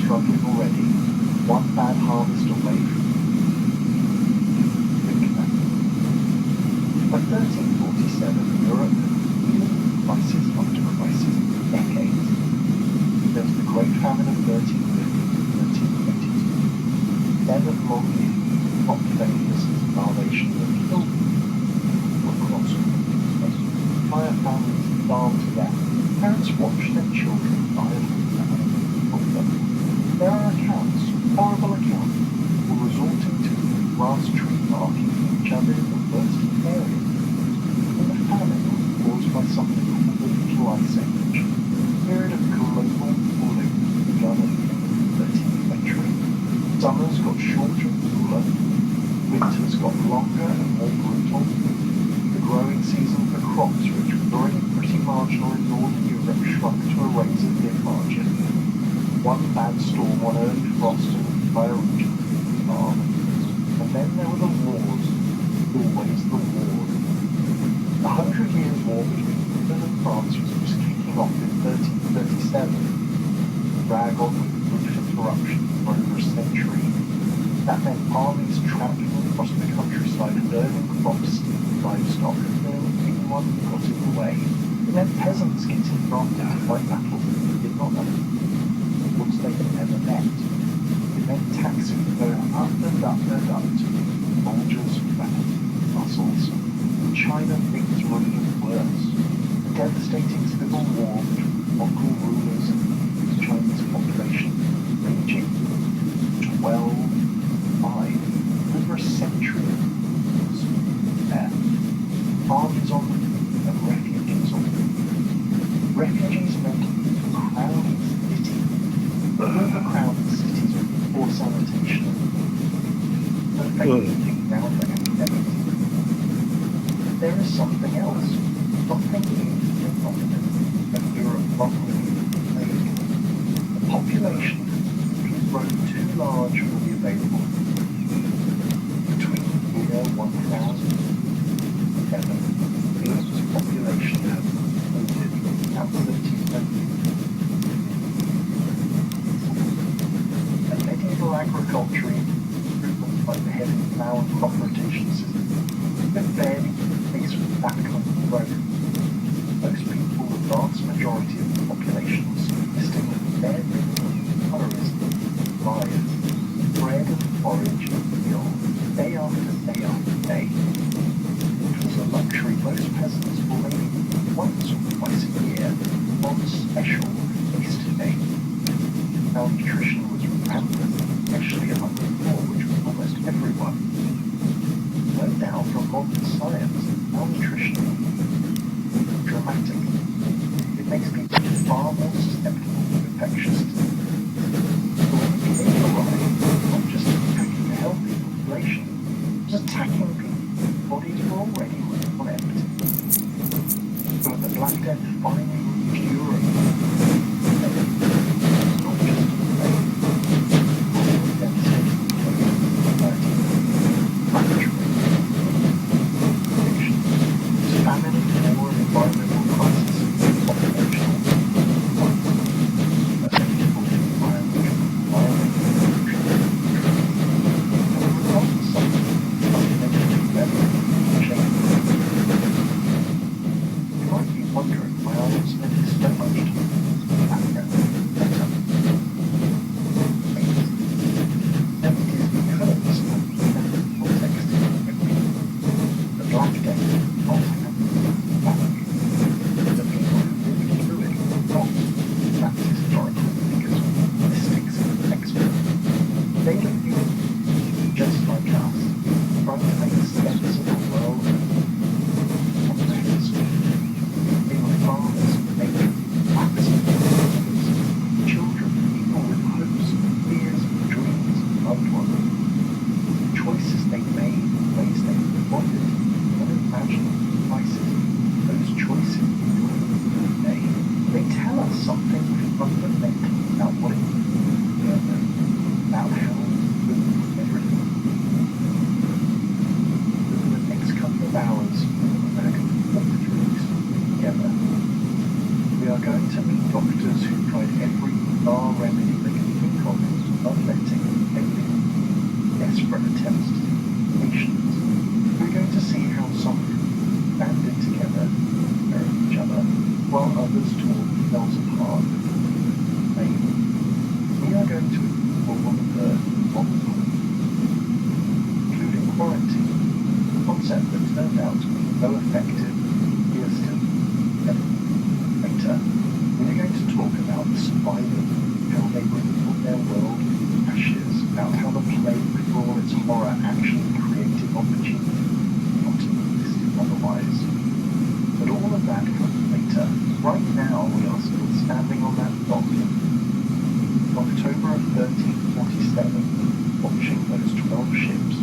struggling already, one bad harvest away from by 1347, Europe had been crisis after crisis for decades. There was the Great Famine of 1350-1322. Then of long years, populations and starvation that killed people across entire families starved to death. Parents watched their children die of them. There are accounts, horrible accounts, of resorting to grass tree barking each other in the bursting areas. And the famine was caused by something called the Little Ice Age, a period of global cooling begun in the 13th century. Summers got shorter and cooler, winters got longer and more brutal. The growing season for crops, which was already pretty marginal in northern Europe, shrunk to a razor-thin margin. One bad storm, one early frost, and entire regions starved. And then there were the wars, always the wars. The 100 Years' War between England and France was just kicking off in 1337. Drag on with brief interruptions for over a century. That meant armies trampling across the countryside, burning crops, livestock, and killing anyone who got in the way. It meant peasants getting drafted to fight battles that they did not know, wars they had never met. It meant taxes going up and up and up to soldiers, weapons, muscles. In China, things were even worse. The devastating civil war between Mongol rulers and the Chinese population, raging 12-5, over a century of wars there. Armies on the move and refugees on the move. Refugees meant crowded cities. Overcrowded cities with poor sanitation. Effectively down for epidemics. There is something else. Something new that Europe properly made. The population has grown too large for the available. Between the year 1000 Europe's population has exploded at 30%. And medieval agriculture, improvements like the heavy plough and crop rotation system, have barely kept pace with that kind of growth. Most people, the vast majority of the population, was subsisting with bare minimum calories, lives, bread and forage and meal, day after day after day. It was a luxury most peasants were maybe once or twice a year on special feast day. Malnutrition was rampant, especially among the poor, which was almost everyone. No doubt from modern science, malnutrition is dramatic. It makes people far more susceptible to infectious disease. But when the came arrived, not just attacking a healthy population, it was attacking people whose bodies were already running on empty. So when the Black Death finally reached Europe, it was not just a plague. going to explore one of the including quarantine, a concept that turned out to be so effective is still later. We're going to talk about the survivors, how they rebuilt their world with ashes, about how the plague, for all its horror, actually created opportunity not to exist otherwise. But all of that comes later. Right now we are still standing on that dock in October of 1347, watching those 12 ships.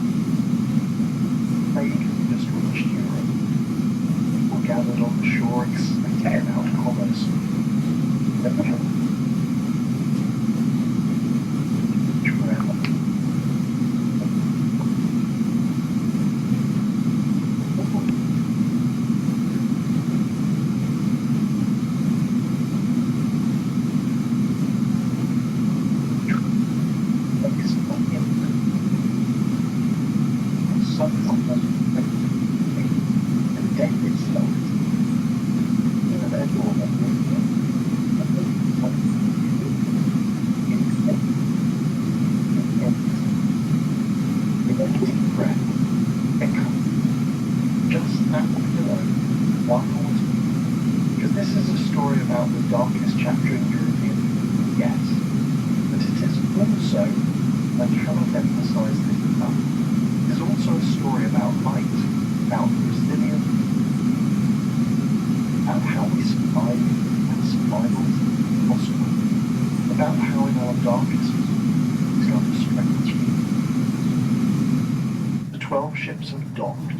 Plague had just reached Europe. People gathered on the shore excited about commerce. Because this is a story about the darkest chapter in European history, yes, but it is also, I cannot emphasize this enough, it is also a story about light, about resilience, about how we survive and survival is possible, about how in our darkest we discover strength. The 12 ships have docked,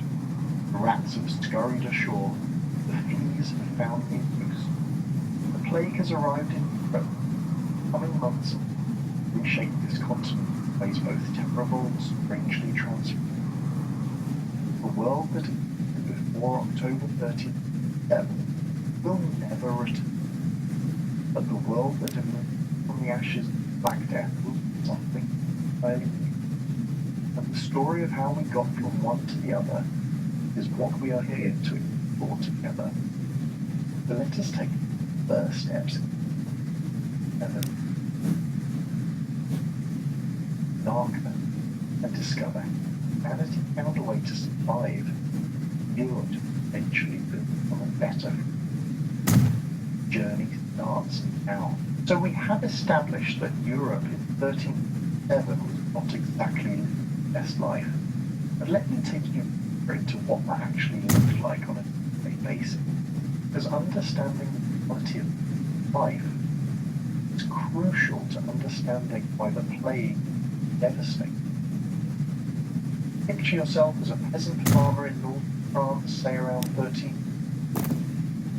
the rats have scurried ashore, the fleas have found new use. The plague has arrived in Europe. Coming months reshape this continent in ways both terrible and strangely transformed. The world that existed before October 1387 will never return. But the world that emerged from the ashes of Black Death will be something entirely new. And the story of how we got from one to the other is what we are here to explore together. So let us take the first steps together. Darkness and discover humanity found a way to survive, Europe eventually become a better journey starts now. So we have established that Europe in 1307 was not exactly the best life. But let me take you into what that actually looked like on a daily basis. Because understanding the quality of life is crucial to understanding why the plague devastated. Picture yourself as a peasant farmer in North France, say around 13.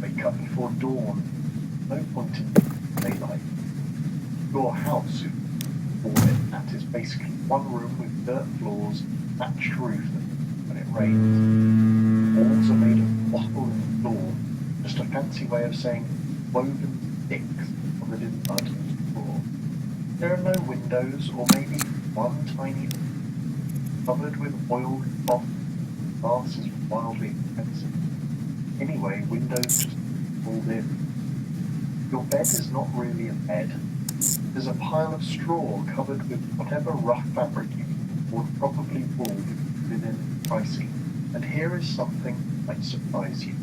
Wake up before dawn, no point in daylight. Your house, that is basically one room with dirt floors, thatched roof when it rains. The walls are made of wattle and lawn, just a fancy way of saying woven sticks covered in mud and straw. There are no windows, or maybe one tiny covered with oiled cloth. Glass is wildly expensive. Anyway, windows just pulled in. Your bed is not really a bed. There's a pile of straw covered with whatever rough fabric you would probably wool within pricing. And here is something that might surprise you.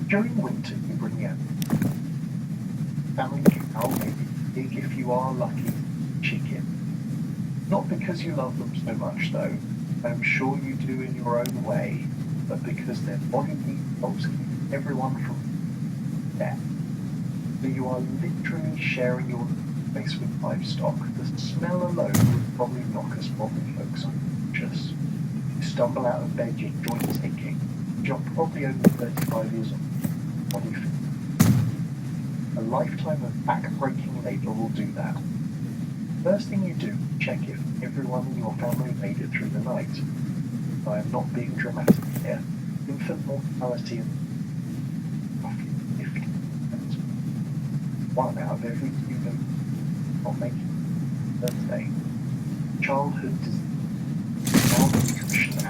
During winter, you bring your family cow, maybe pig if you are lucky, chicken. Not because you love them so much, though. I'm sure you do in your own way, but because their body heat helps keep everyone from death. So you are literally sharing your space with livestock. The smell alone would probably knock us modern folks unconscious. You stumble out of bed, your joints aching. You're probably only 35 years old. Body fit. A lifetime of back-breaking labour will do that. First thing you do, check if everyone in your family made it through the night. I am not being dramatic here. Infant mortality is roughly 50%. One out of every two not making it birthday. Childhood disease, malnutrition,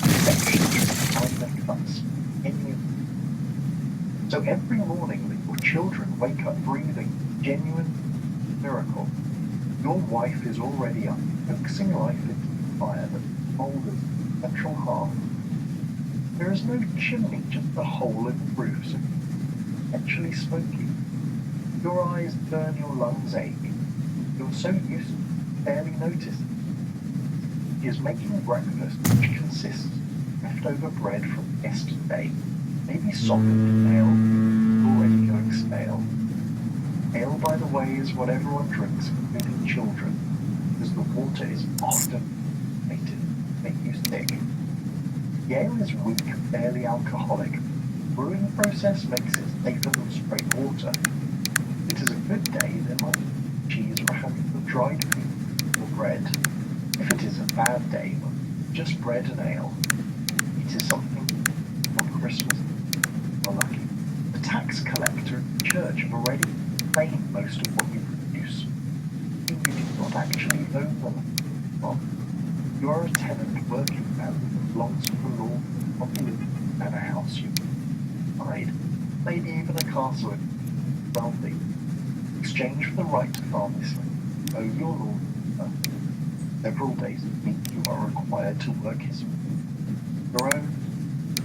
infections, minor cuts, any of them. So every morning that your children wake up breathing, genuine miracle. Your wife is already up, focusing life into the fire that smoulders the central hearth. There is no chimney, just a hole in the roof, so actually smoky. Your eyes burn, your lungs ache. You're so used to it, barely notice. He is making breakfast, which consists of leftover bread from yesterday, maybe softened in ale, already going stale. Ale, by the way, is what everyone drinks, including children, because the water is often made to make you sick. The ale is weak, barely alcoholic. The brewing process makes it safer than straight water. If it is a good day, there might be cheese or a handful of dried meat or bread. If it is a bad day, just bread and ale. It is something on Christmas. You're lucky. The tax collector and the church have already claimed most of what you produce. You do not actually own them. Well, you are a tenant working family that belongs to the law of the manor house you provide, maybe even a castle if wealthy. In exchange for the right to farm this land, owe your lord several days a week you are required to work his your own.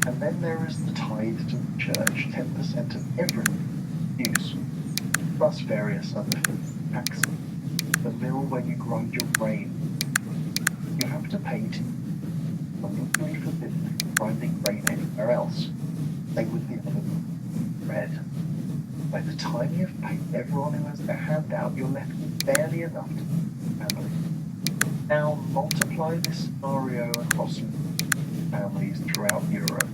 And then there is the tithe to the church, 10% of every use, plus various other taxes. The mill where you grind your grain, you have to pay to legally forbidden grinding grain anywhere else. Same with the other bread. By the time you've paid everyone who has their hand out, you're left with barely enough to feed the family. Now multiply this scenario across families throughout Europe.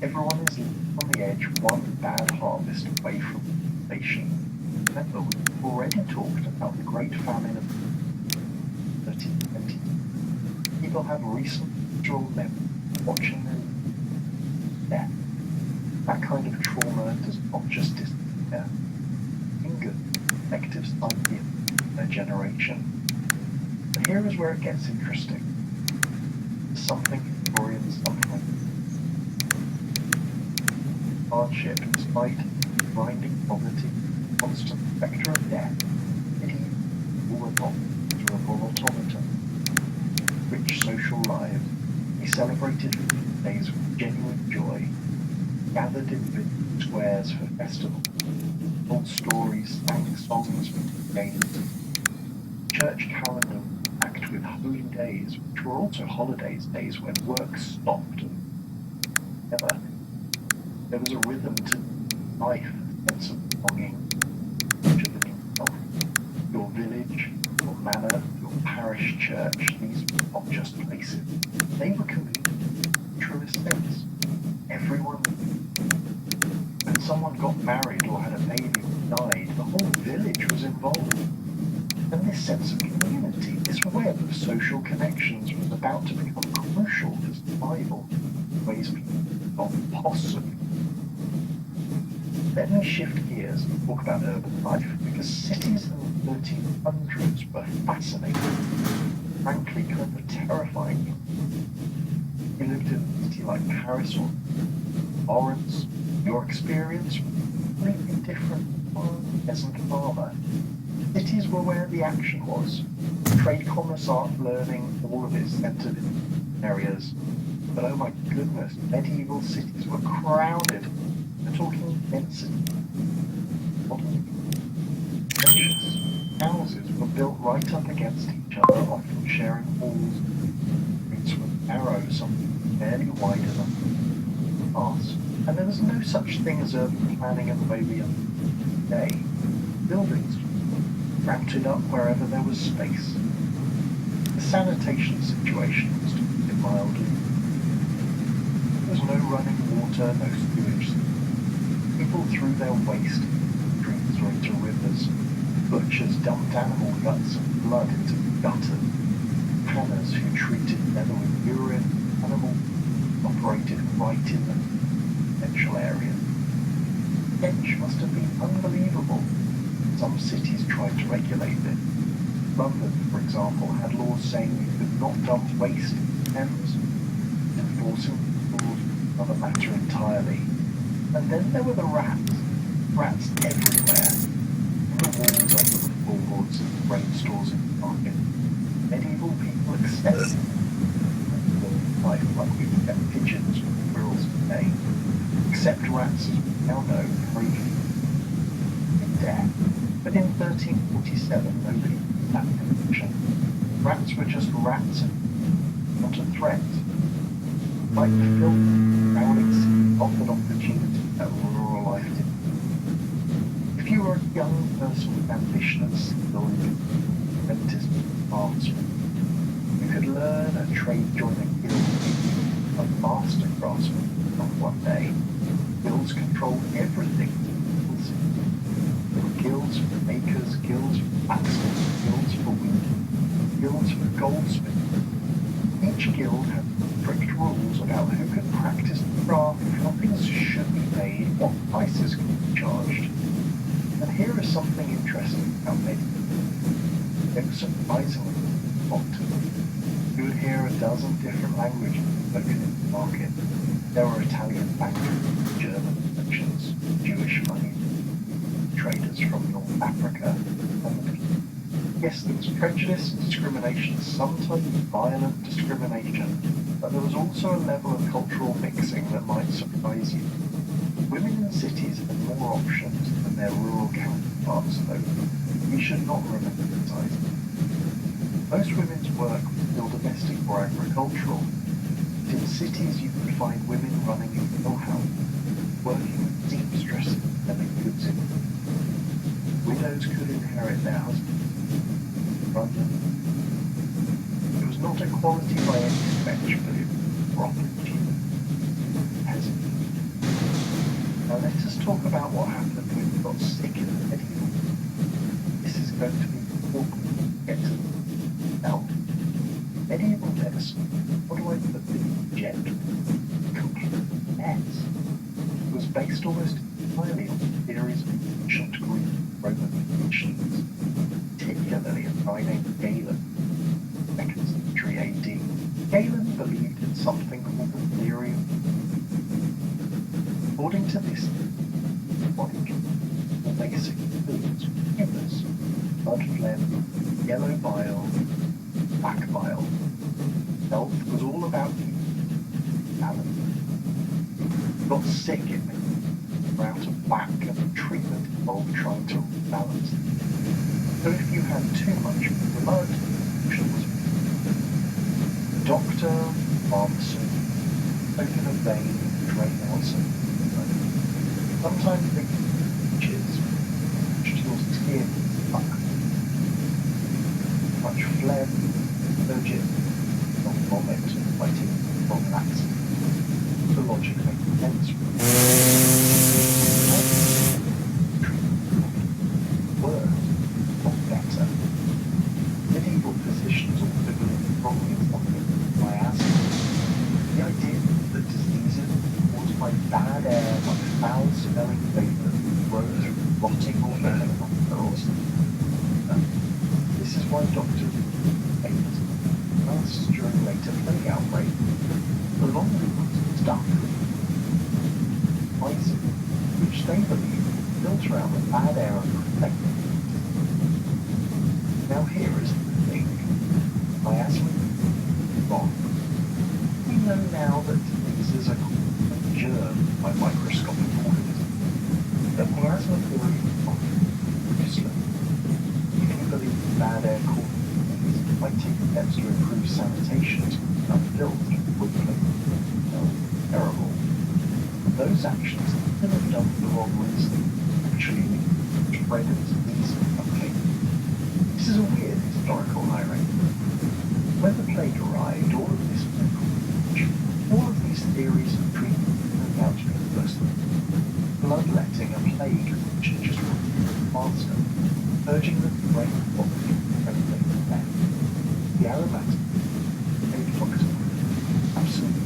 Everyone is on the edge, one bad harvest away from inflation. Remember, we've already talked about the Great Famine of 1320. People have recent visual memory watching their death. That kind of trauma does not just disappear. Linger, effective psyche of their generation. But here is where it gets interesting. Something Victorian suffering. Hardship, despite grinding poverty, constant spectre of death, pity, all were not miserable automaton. Rich social lives, they celebrated days with genuine joy, gathered in village squares for festivals, told stories, sang songs with games. Church calendar packed with holy days, which were also holidays, days when work stopped and never. There was a rhythm to life, a sense of belonging to the yourself. Your village, your manor, your parish church, these were not just places. They were communities in the truest sense. Everyone, when someone got married or had a baby or died, the whole village was involved. And this sense of community, this web of social connections was about to become crucial to survival in ways people could not possibly. Let me shift gears and talk about urban life, because cities in the 1300s were fascinating, frankly kind of terrifying. You lived in a city like Paris or Florence, your experience was completely different from a peasant farmer. Cities were where the action was. Trade, commerce, art, learning, all of it centered in areas. But oh my goodness, medieval cities were crowded. We're talking density. Houses were built right up against each other, often sharing halls. Streets were narrow, some barely wide enough to pass. And there was no such thing as urban planning in the way we understand today. Buildings routed up wherever there was space. The sanitation situation was to put it mildly. There was no running water, no sewage. People threw their waste into streams or into rivers. Butchers dumped animal guts and blood into gutters. Tanners who treated leather with urine, animal operated right in the residential area. Stench must have been unbelievable. Some cities tried to regulate it. London, for example, had laws saying you could not dump waste in Thames. Enforcing the laws was another matter entirely. And then there were the rats. Rats everywhere. In the walls, under the billboards and grain stores in the market. Medieval people accepted life like we accept pigeons, squirrels today, except rats as we now know free in death. But in 1347 nobody made that connection. Rats were just rats and not a threat. Like the film, Alex offered opportunity that rural life didn't. If you were a young person with ambition and skill in apprentice craftsman, you could learn a trade, join a guild, a master craftsman on one day. Guilds controlled everything. There were guilds for makers, guilds for blacksmiths, guilds for weavers, guilds for goldsmiths. Each guild had strict rules about who could practice the craft, how things should be made, what prices could be charged. And here is something interesting about medieval. They were surprisingly often. You would hear a dozen different languages spoken in the market. There were Italian bankers, German merchants, Jewish money traders from North Africa, and yes, there was prejudice and discrimination, sometimes violent discrimination, but there was also a level of cultural mixing that might surprise you. Women in cities had more options than their rural counterparts, though we should not romanticize them. Most women's work was still domestic or agricultural. In cities you could find women running a mill-house, working with seamstresses and selling goods in. Widows could inherit their husbands. It was not equality by any stretch, but it was property. Peasant. Now let us talk about what happened when we got sick in the medieval. This is going to be important to get to now. Medieval medicine, what do I put this gently? Complete mess. It was based almost entirely on theories of ancient Greek and Roman physicians, particularly a guy named Galen, 2nd century AD. Galen believed in something called the theory of. According to this, the basic foods were humus, blood phlegm, yellow bile, black bile. Health was all about balance. Got sick, it meant you were out of whack, and the treatment involved trying to balance. So if you had too much blood, the was doctor, pharmacist, open a vein, drain out some blood. Sometimes they itches, which your skin fuck. Much phlegm, allergic, not vomit, fighting from accident. The logic makes sense. Worse, not better. Medieval physicians also believed strongly in something miasma. The idea that diseases caused by bad air, like foul-smelling vapour, rose from rotting or burning hospitals. This is why doctors ate masks during later plague outbreaks. The laundry was stuck poison, which they believe filter out the bad air and protect them. Now here is the thing. Miasma is wrong. We know now that diseases are caused by germs by microscopic organisms. The miasma theory is wrong. Useless. If you believe bad air causes disease, it might take steps to improve sanitation to unfilled quickly. Terrible. Those actions could have done for the wrong reason, actually spread of disease in some cases. This is a weird historical irony. When the plague arrived, all of these theories of treatment turned out to be useless. Bloodletting and plague which had just faster, urging the brain body to regulate death. The aromatic, aflatoxin, absolutely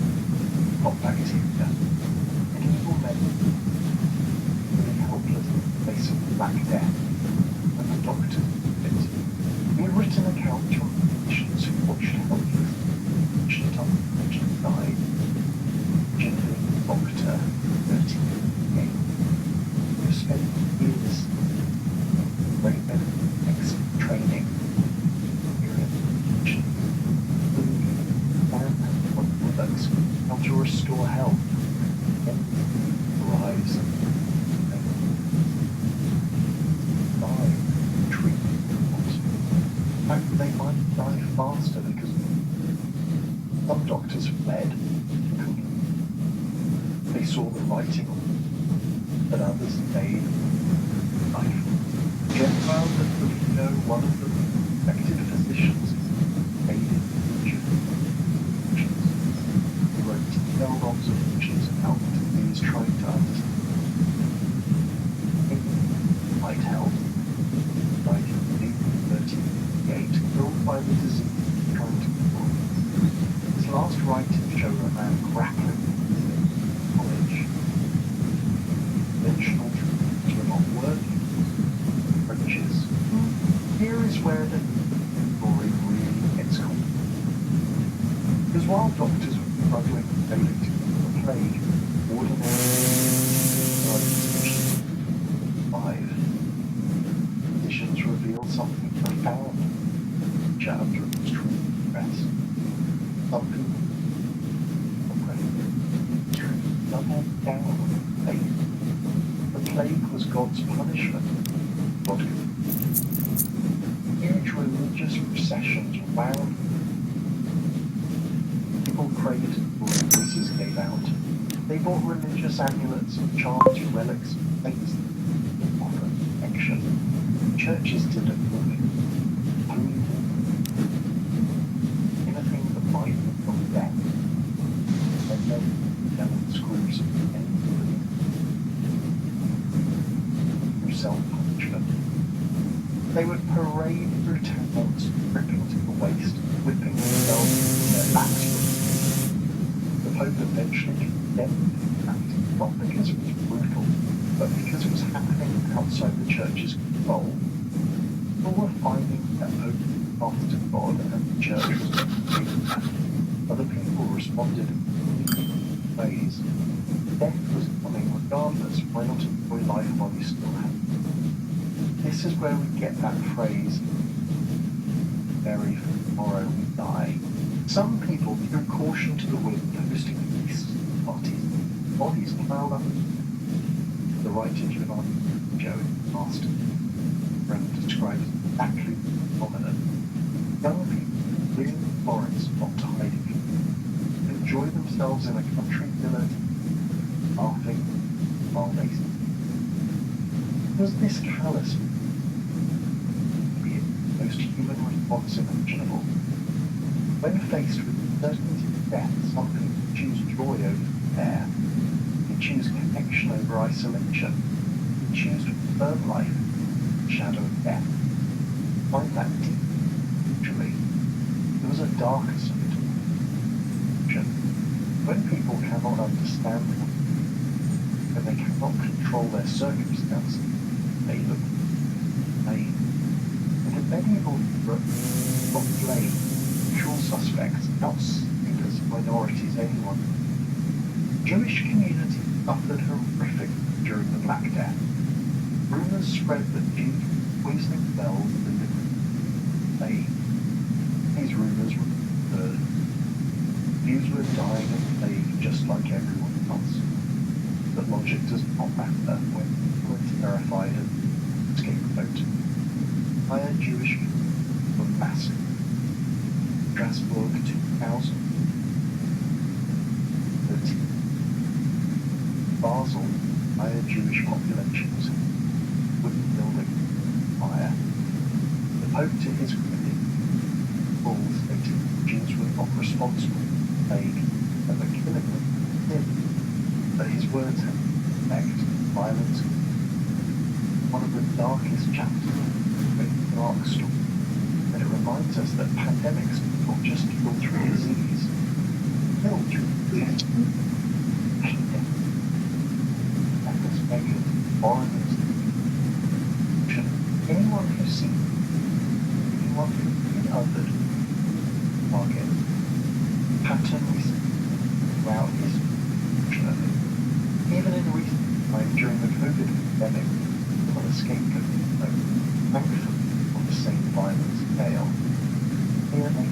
not bacteria. Medieval medicine really helpless in the face of Black Death, and the doctor did it. He had written accounts from physicians who watched helpless, ancient unfortunate died. Generally, Doctor 1388, who spent years great benefit might die faster because some doctors fled. They saw the writing, but others stayed. Jen found that Polino, one of the respected physicians, aided he wrote detailed observations about what he was trying to understand. It might help. 1938, killed by the disease trying to cure. His last writings show a man grappling with knowledge. Conventional treatments were not working. Approaches. Here is where the story really gets complicated. Because while doctors were struggling daily to cure the plague, ordinary survived. Physicians revealed something profound, which under extreme stress. Some people doubled down on faith. The plague was God's punishment. God could. Huge religious processions wound. People prayed or voices gave out. They bought religious amulets and charms, relics, things that offer protection. Churches did it for me. Anything that might have from death. And no down screws and self-punishment. They would parade through towns, ripping to the waist, whipping themselves in their backs. The Pope eventually condemned the act, not because it was brutal, but because it was happening outside the church's control. People were finding that Pope after God and the church was doing that. Other people responded in ways. Death was coming regardless. Why not enjoy life while you still have it? This is where we get that phrase, bury for tomorrow we die. Some people threw caution to the wind, hosting feasts and parties, bodies piled up. The writer Giovanni Joe asked, and describes exactly the phenomenon. Young people fleeing Florence not to hiding, enjoy themselves in a country villa, laughing while they sleep. Was this callous? Be the most human response imaginable. When faced with the certainty of death, some people choose joy over despair. They choose connection over isolation. They choose firm life in the shadow of death. Find that deep, literally. There was a darker side to it. When people cannot understand when they cannot control their circumstances, they look pain. And in medieval Europe, not blame usual suspects, outsiders, minorities, anyone. Jewish community suffered horrific during the Black Death. Rumors spread that Jews were poisoning wells and delivering plague. These rumors were heard. Jews were dying of plague just like everyone else. But logic does not matter when people are terrified and scapegoat. Entire Jewish communities were massacred. Strasbourg 2000. Basel, entire Jewish populations, wooden building, fire. The Pope, to his credit, Paul stated Jews were not responsible for the plague and the killing of him, but his words had effect, violence. One of the darkest chapters of the dark story, and it reminds us that pandemics do not just kill through disease, kill through disease. Foreigners, anyone who sees, anyone who is othered, target, pattern we see throughout history, fortunately. Even in recent time during the COVID pandemic, people escaped COVID, thankfully, on the same violence scale. Here they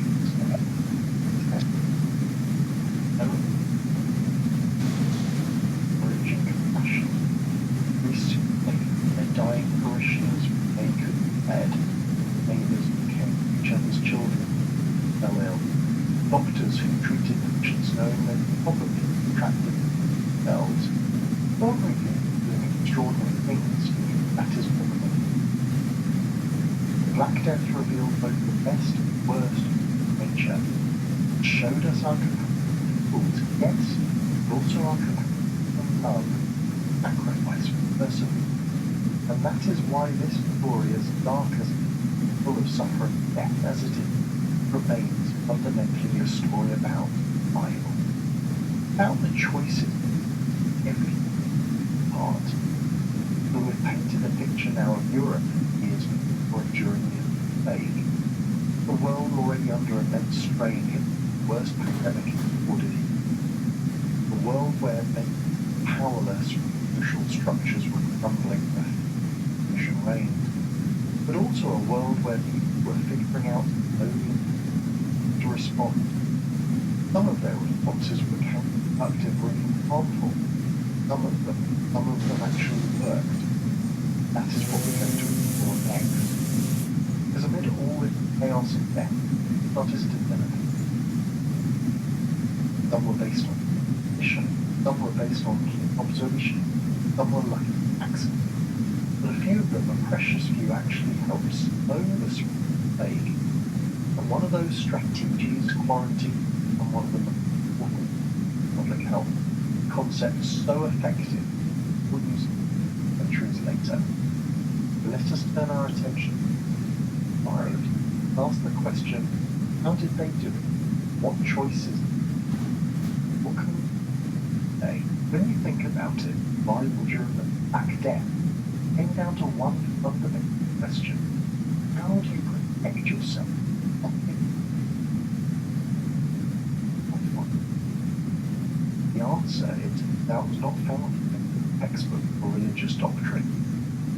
origin compassion. Priests dying parishioners they could be fed. Neighbours became each other's children. who treated patients knowing they probably contracted themselves. Ordinary people doing extraordinary things, that is what we do. The Black Death revealed both the best and worst of nature. It showed us our capacity, yes, but also our capacity for love, sacrifice, perseverance. And that is why this story, as dark as it is, full of suffering and death as it is, remains fundamentally a story about the Bible. About the choices every part. So we've painted a picture now of Europe years before and during the plague. The world already under immense strain in the worst pandemic in recorded history. A world where many powerless social structures were crumbling as pollution reigned, but also a world where people were figuring out slowly to respond. Some of their responses were counterproductive or even harmful. Some of them actually worked. That is what we're going to explore next. Because amid all this chaos and death, not as developed. Some were based on mission, some were based on observation, some were lucky accidents. But a few of them, a precious few, actually helped slow the plague. And one of those strategies, quarantine, and one of them, public health, concepts so effective, we'll use centuries later. But let us turn our attention to the Bible and ask the question, how did they do it? What choices? What can we say? When you think about it, the Bible during the Black Death came down to one fundamental question. How do you protect yourself? The answer, it was not found in a textbook or religious doctrine.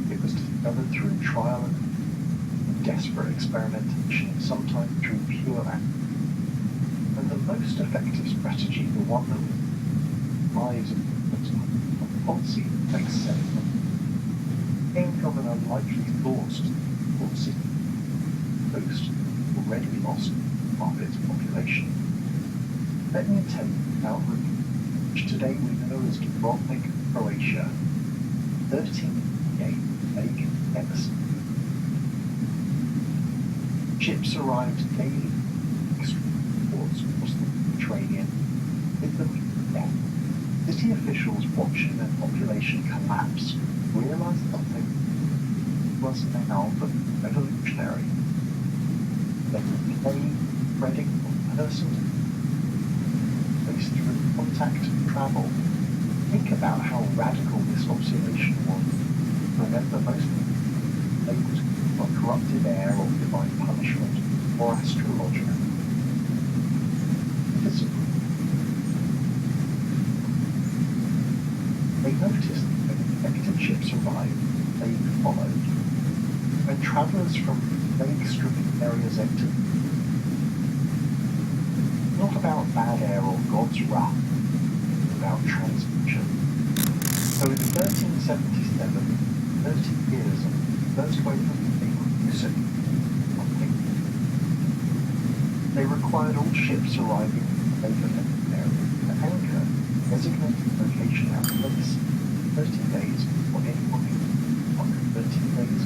It was discovered through trial and desperate experimentation, sometimes through pure act. And the most effective strategy, the one that lies of policy makes sense, came from an unlikely source, or city coast, already lost half its population. Let me tell you about which today we know as Dubrovnik, Croatia, 1388 plague devastated. Ships arrived daily from extreme ports across the Mediterranean, with them death. City officials watching their population collapse realized something was now but revolutionary. They were plague spreading from person to place through contact and travel. Think about how radical this observation was. Remember, most plagues on corrupted air or divine punishment or astrological. They noticed that when infected ships arrived, plague followed. When travellers from plague-stricken areas entered, not about bad air or God's wrath, but about transmission. So in 1377, 30 years of the first wave of plague music, they required all ships arriving in the plague-affected area to anchor designated location out place 30 days for anyone who under 30 days.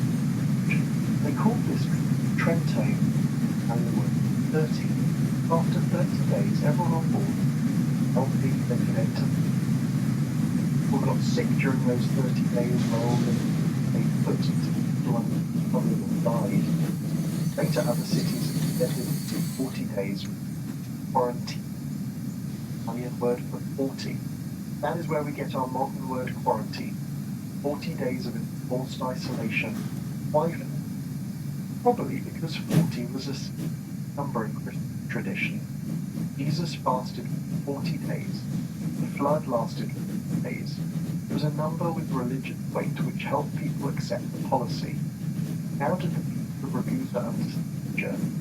They called this Trento Hollywood 30. After 30 days, everyone on board, healthy, they could enter. People got sick during those 30 days, while they put into blood, other than died. Later, other cities extended to 40 days quarantine. Italian word for 40. That is where we get our modern word quarantine. 40 days of enforced isolation. Why? Probably because 40 was a number in Christian tradition. Jesus fasted 40 days. The flood lasted 40 days. It was a number with religious weight which helped people accept the policy. How did the people of Ragusa understand the journey?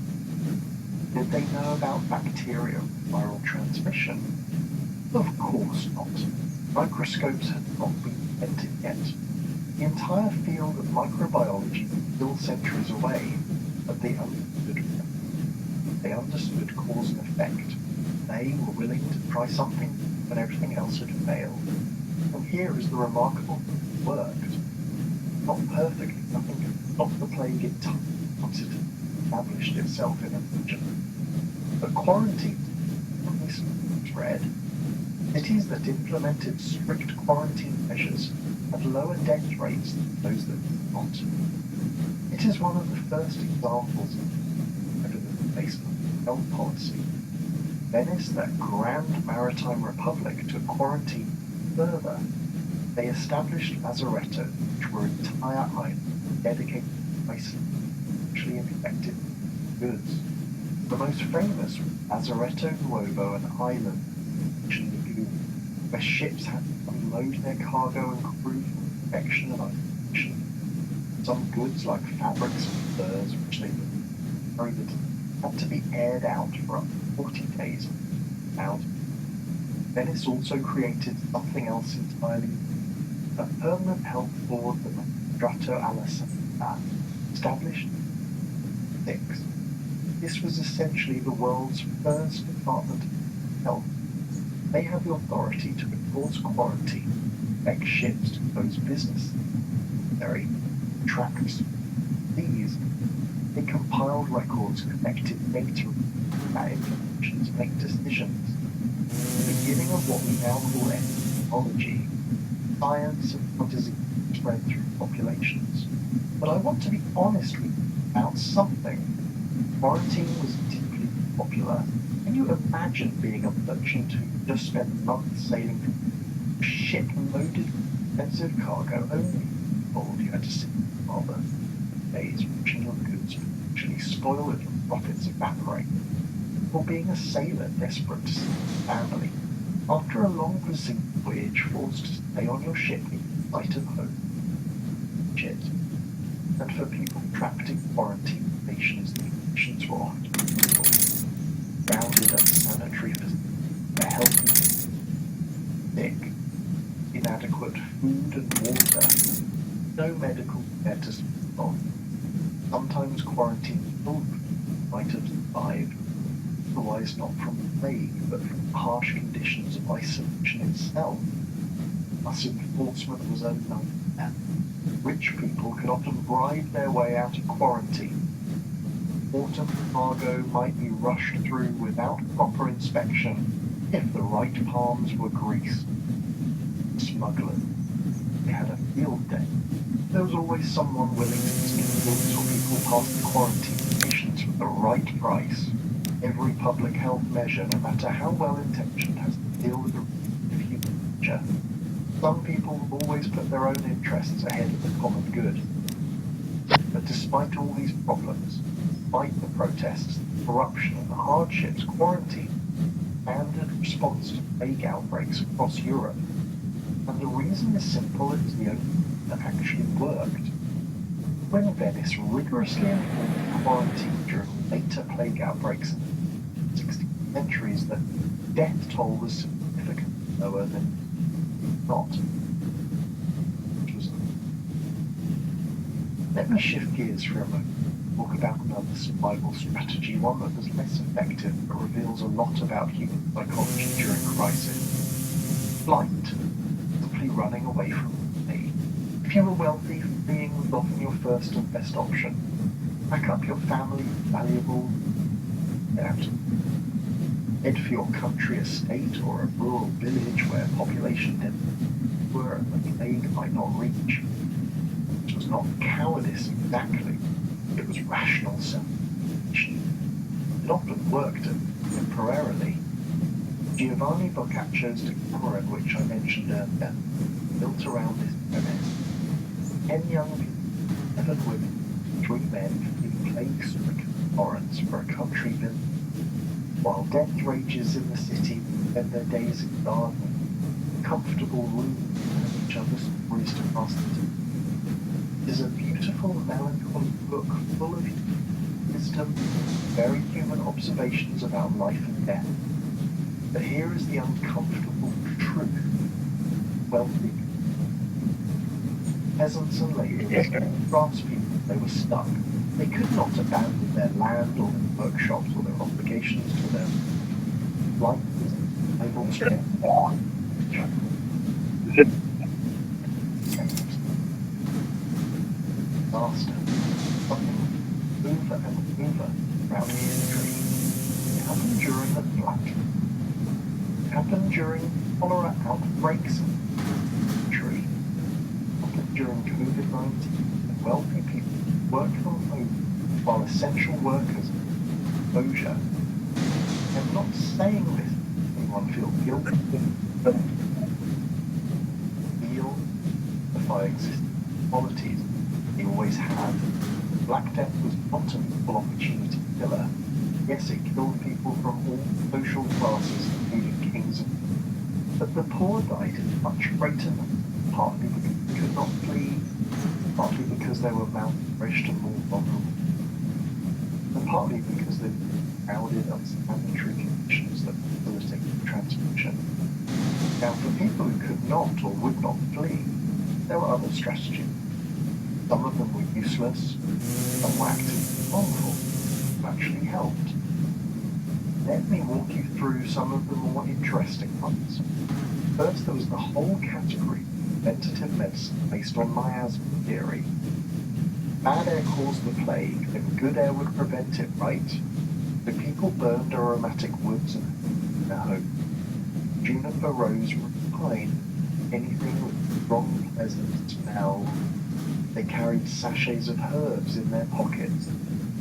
Did they know about bacterial viral transmission? Of course not. Microscopes had not been invented yet. The entire field of microbiology was still centuries away, but they understood cause and effect. they were willing to try something when everything else had failed. And here is the remarkable thing: it worked. Not perfectly, nothing could stop the plague in time once it had established itself in a region. But quarantine spread. Cities that implemented strict quarantine measures had lower death rates than those that did not. It is one of the first examples of evidence based on health policy. Venice, that grand maritime republic, took quarantine further. They established lazarettos, which were entire islands dedicated to isolating actually infected goods. The most famous was Lazaretto Nuovo, an island in Lagoon, where ships had to unload their cargo and crew for infection and isolation. Some goods, like fabrics and furs, which they carried, had to be aired out for up to 40 days. Out. Venice also created something else entirely, a permanent health board, the Magistrato alla Sanità, established in 6. This was essentially the world's first department of health. They had the authority to enforce quarantine, expect ships to close business, tracks. These, they compiled records, collected data, about information to make decisions. The beginning of what we now call epidemiology, science of how disease spread through populations. But I want to be honest with you about something. Quarantine was deeply popular. Can you imagine being a merchant who just spent months sailing a ship loaded with expensive cargo, only told you had to sit rather days watching your goods actually spoil and your profits evaporate? Or being a sailor desperate to see your family, after a long pursuit voyage forced to stay on your ship in sight of home? Shit. And for people trapped in quarantine stations, the conditions were often brutal. Grounded unsanitary facilities, their health sick, inadequate food and water, no medical care to speak of. Sometimes quarantine children might have survived, otherwise not from the plague, but from harsh conditions of isolation itself. Thus enforcement was a nightmare. Rich people could often bribe their way out of quarantine. Autumn cargo might be rushed through without proper inspection if the right palms were greased. Smugglers, they had a field day. There was always someone willing to skin goods or people past the quarantine stations for the right price. Every public health measure, no matter how well-intentioned, has to deal with the human nature. Some people will always put their own interests ahead of the common good. But despite all these problems, despite the protests, the corruption and the hardships, quarantine standard response to plague outbreaks across Europe. And the reason is simple: it was the only thing that actually worked. When Venice rigorously enforced quarantine during later plague outbreaks in the 16th centuries, the death toll was significantly lower than not. Let me shift gears for a moment and talk about another survival strategy, one that was less effective but reveals a lot about human psychology during crisis. Flight. Simply running away from me. If you were wealthy, fleeing was often your first and best option. Pack up your family, valuable, get out. Head for your country estate or a rural village where population density were and the plague might not reach. It was not cowardice exactly, it was rational self-preservation. It often worked temporarily. Giovanni Boccaccio's Decameron, which I mentioned earlier, built around this premise. 10 young people, 7 women, 3 men fleeing plague-stricken Florence for a country village. While death rages in the city, spend their days in gardening, comfortable rooms, and each other's stories to pass the time. It is a beautiful, melancholy book full of wisdom, very human observations about life and death. But here is the uncomfortable truth. Wealthy peasants and labourers, craftspeople, they were stuck. They could not abandon their land or their workshops or their obligations to them. Like able to get faster, something over and over around the country. It happened during the flood. It happened during cholera outbreaks in the country. It happened during COVID-19. And wealthy people work from home while essential workers exposure. I'm not saying this to anyone feel guilty, but feel if I exist qualities he always had. Black Death was not an equal opportunity killer. Yes, it killed people from all social classes, including kings, but the poor died in much greater numbers, partly because they could not flee, partly because they were malnourished and more vulnerable, and partly because they were crowded unsanitary conditions that facilitated transmission. Now, for people who could not or would not flee, there were other strategies. Some of them were useless, some were actively harmful, but actually helped. Let me walk you through some of the more interesting ones. First, there was the whole category of preventative medicine based on miasma theory. Bad air caused the plague, and good air would prevent it, right? So people burned aromatic woods in their homes. Juniper, rose, pine, anything with strong, pleasant smell. They carried sachets of herbs in their pockets.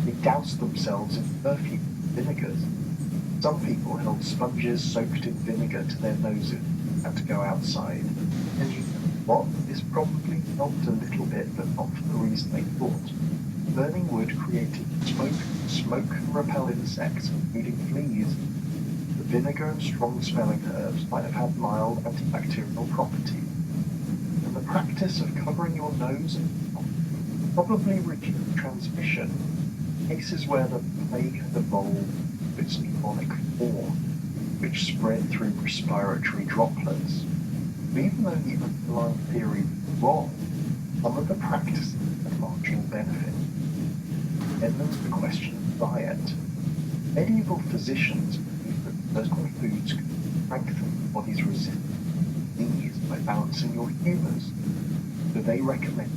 They doused themselves in perfume and vinegars. Some people held sponges soaked in vinegar to their noses and had to go outside. And you know what? This probably helped a little bit, but not for the reason they thought. Burning wood created smoke can repel insects, including fleas. The vinegar and strong-smelling herbs might have had mild antibacterial properties. And the practice of covering your nose and mouth probably reduced transmission in cases where the plague had evolved to its pneumonic form, which spread through respiratory droplets. But even though the underlying theory was wrong, some of the practices had marginal benefit. Then there was the question of diet. Medieval physicians believed that certain foods could strengthen the body's resistance to disease by balancing your humours, so they recommended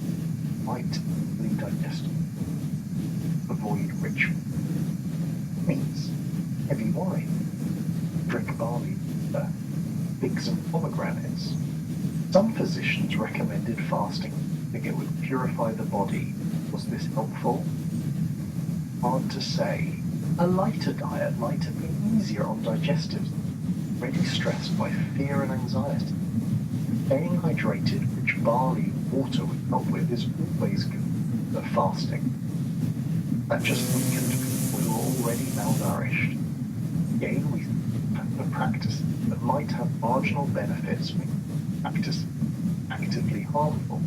light, easily digestible. Avoid rich meats, heavy wine, drink barley, figs and pomegranates. Some physicians recommended fasting, thinking it would purify the body. Was this helpful? Hard to say. A lighter diet might have been easier on digestives, already stressed by fear and anxiety. Staying hydrated, which barley and water would help with, is always good. But fasting, that just weakened people who were already malnourished. Again, we found the practice that might have marginal benefits make practice actively harmful.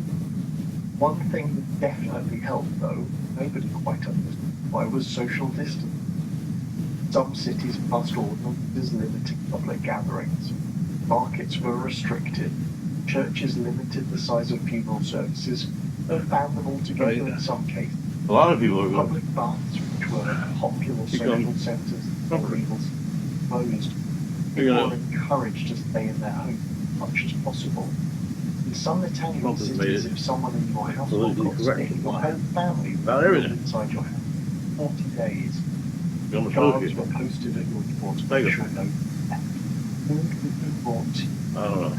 One thing that definitely helped, though, nobody quite understood why, was social distance. Some cities passed ordinances limiting public gatherings. Markets were restricted. Churches limited the size of funeral services, or found them altogether in some cases. A lot of people are going. Public baths, which were popular social centres, closed. People were encouraged to stay in their home as much as possible. In some Italian cities, if someone in your household got sick, your whole family would be inside your house 40 days. Guards were posted at your door to make sure no food would be brought to you.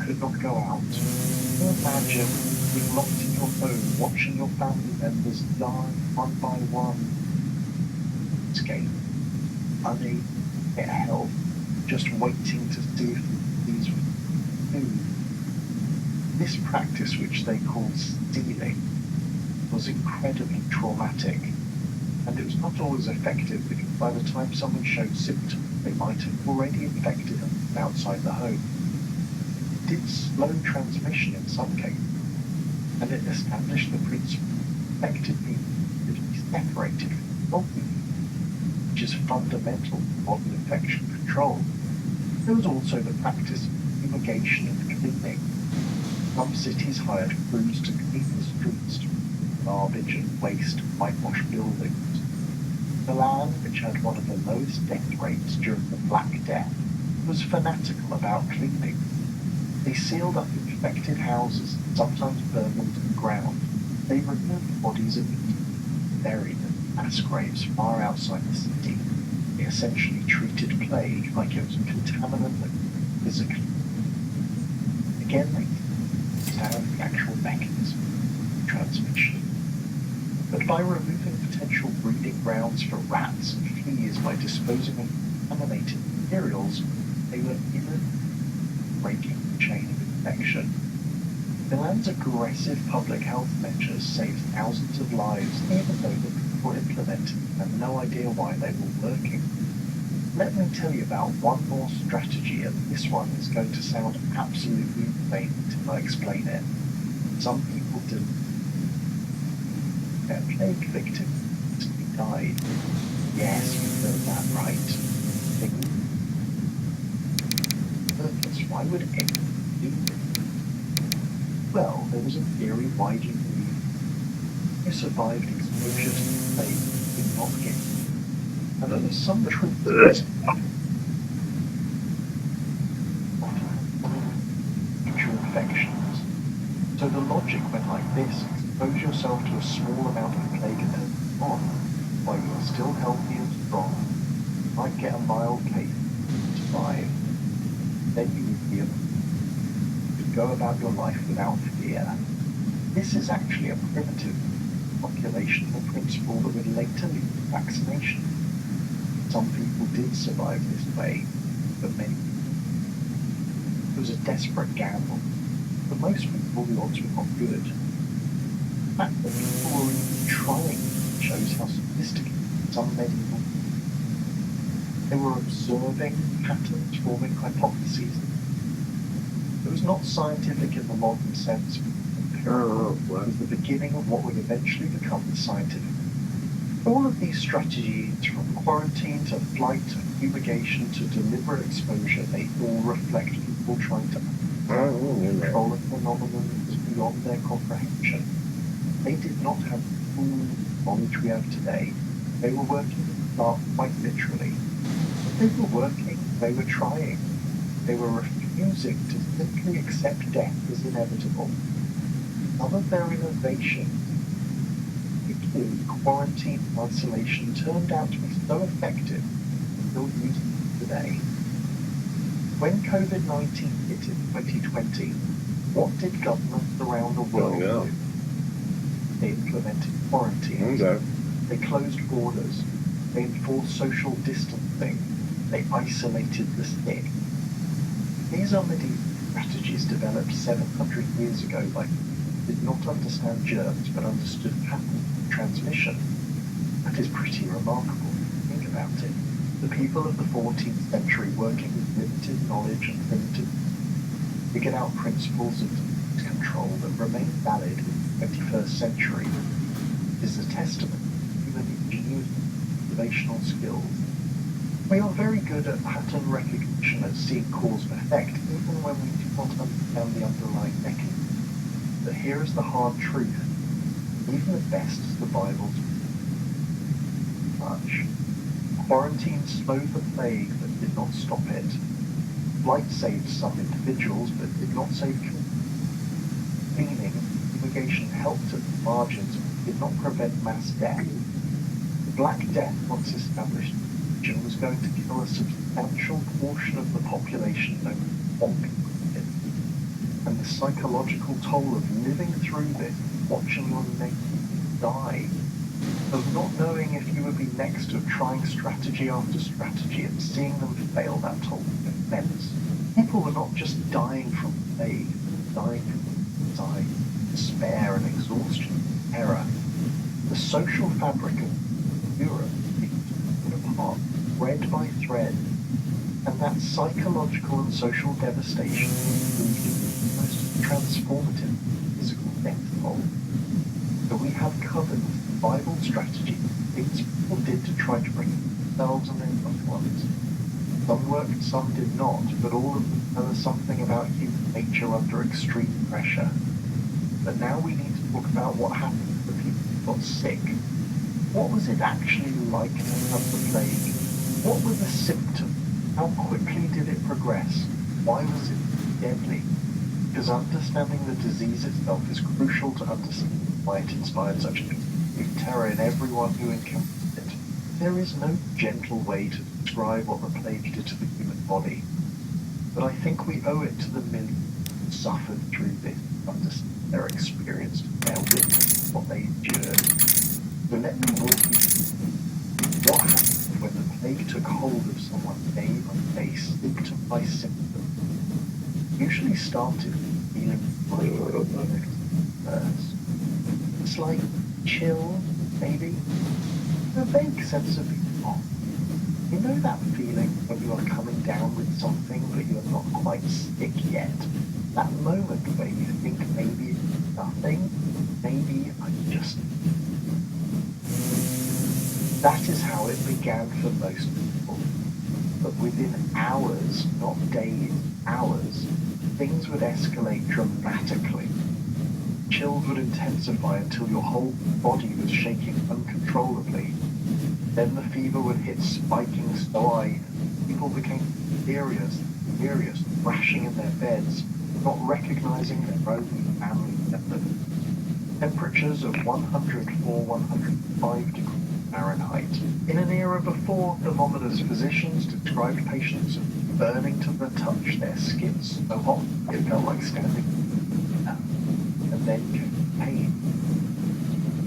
Could not go out. Can you imagine being locked in your home, watching your family members die one by one? Escape. Money, get help, just waiting to see if these would do. This practice, which they called stealing, was incredibly traumatic, and it was not always effective because by the time someone showed symptoms, they might have already infected them outside the home. It did slow transmission in some cases, and it established the principle that infected people should be separated from healthy people, which is fundamental to modern infection control. There was also the practice of fumigation and cleaning. Some cities hired crews to clean the streets to remove garbage and waste and whitewash buildings. Milan, which had one of the lowest death rates during the Black Death, was fanatical about cleaning. They sealed up infected houses, sometimes burned them to the ground. They removed bodies immediately, buried them in mass graves far outside the city. They essentially treated plague like it was a contaminant that physically. Again, they understand the actual mechanism of transmission. But by removing potential breeding grounds for rats and fleas by disposing of contaminated materials, they were breaking the chain of infection. Milan's aggressive public health measures saved thousands of lives, even though the people implementing them had no idea why they were working. Let me tell you about one more strategy, and this one is going to sound absolutely insane until I explain it. Some people didn't. Their plague victims died. Yes, you heard that right. Purpose. Why would anyone do this? Well, there was a theory widely believed. Who survived exposure to the plague did not get it. And there was some truth to this. Future infections. So the logic went like this: expose yourself to a small amount of plague and then on, while you are still healthy and strong. You might get a mild case and survive. Then you would be able to go about your life without fear. This is actually a primitive populational principle that would later lead to vaccination. Some people did survive this way, but many. It was a desperate gamble. For most people, the odds were not good. The fact that people were even trying shows how sophisticated some medieval. They were observing patterns, forming hypotheses. It was not scientific in the modern sense, but it was the beginning of what would eventually become the scientific. All of these strategies, from quarantine to flight to fumigation to deliberate exposure, they all reflect people trying to control a phenomenon that was beyond their comprehension. They did not have the full knowledge we have today. They were working in the dark quite literally. But they were working, they were trying. They were refusing to simply accept death as inevitable. Some of their innovations, particularly quarantine and isolation, turned out to be so effective and still used today. When COVID-19 hit in 2020, what did governments around the world do? They implemented quarantines. They closed borders. They enforced social distancing. They isolated the sick. These are medieval strategies developed 700 years ago by people who did not understand germs but understood patterns of transmission. That is pretty remarkable. Think about it. The people of the 14th century, working with limited knowledge and primitive, figured out principles of disease control that remain valid in the 21st century. It is a testament to human ingenuity and observational skills. We are very good at pattern recognition, at seeing cause and effect, even when we do not understand the underlying mechanism. But here is the hard truth. Even the best as the Bible much. Quarantine slowed the plague but did not stop it. Flight saved some individuals but did not save communities. Cleaning and fumigation helped at the margins but did not prevent mass death. The Black Death, once established, was going to kill a substantial portion of the population known as swamp. And the psychological toll of living through this, watching your neighbors die, of not knowing if you would be next, of trying strategy after strategy and seeing them fail, that toll was immense. People were not just dying from plague, dying from anxiety, despair and exhaustion, terror. The social fabric of Europe began apart, thread by thread, and that psychological and social devastation proved to be the most transformative physical death toll. So we have covered the Bible strategy, things people did to try to protect themselves and their loved ones. Some worked, some did not, but all of them tell us something about human nature under extreme pressure. But now we need to talk about what happened to the people who got sick. What was it actually like to have the plague? What were the symptoms? How quickly did it progress? progress? Why was it deadly? Because understanding the disease itself is crucial to understand why it inspired such deep terror in everyone who encountered it. There is no gentle way to describe what the plague did to the human body, but I think we owe it to the millions who suffered through this to understand their experience, their witness, what they endured. So let me walk you through what happened when the plague took hold of someone day by day, symptom by symptom. Usually started with feeling like first. It's like chill, maybe, a vague sense of being off. You know that feeling when you are coming down with something but you are not quite sick yet? That moment where you think maybe it's nothing, maybe I just... That is how it began for most people. But within hours, not days, hours, things would escalate dramatically. Chills would intensify until your whole body was shaking uncontrollably. Then the fever would hit spiking so high, people became delirious, thrashing in their beds, not recognizing their own family members. Temperatures of 104, 105 degrees Fahrenheit. In an era before thermometers, physicians described patients as burning to the touch, their skin so hot it felt like standing. And then came pain.